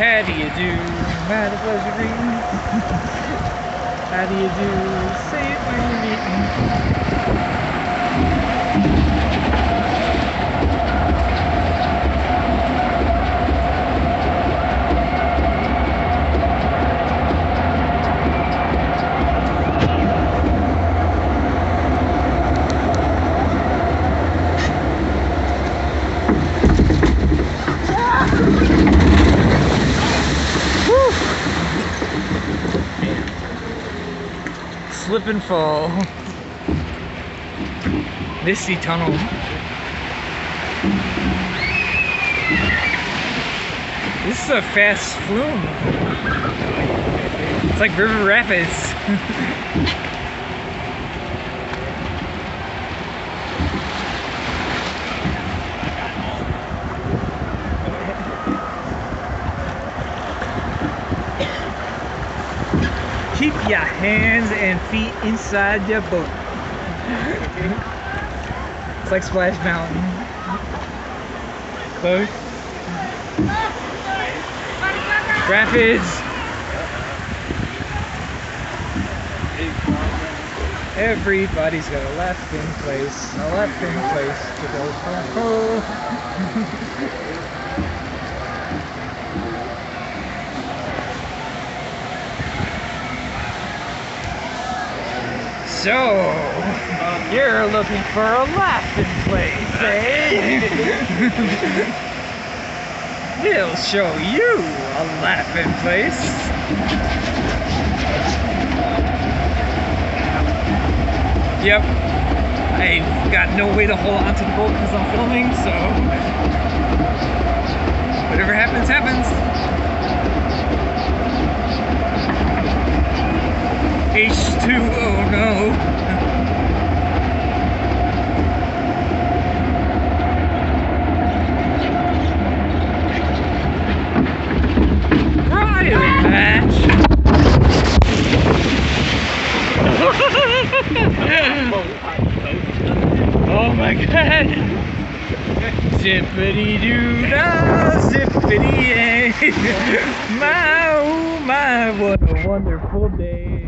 How do you do, my pleasure? How do you do? Say it when you're meeting. Slip and fall. Misty tunnel. This is a fast flume. It's like river rapids. Keep your hands and feet inside your boat. It's like Splash Mountain. Boat. Rapids. Everybody's got a laughing place. A laughing place to go home. So, you're looking for a laughing place, eh? We'll show you a laughing place. Yep. I got no way to hold onto the boat because I'm filming, so whatever happens, happens. H2O, no. Bridal match. Oh my god. Zippity doo dah, zippity yay. My, oh my, what a wonderful day.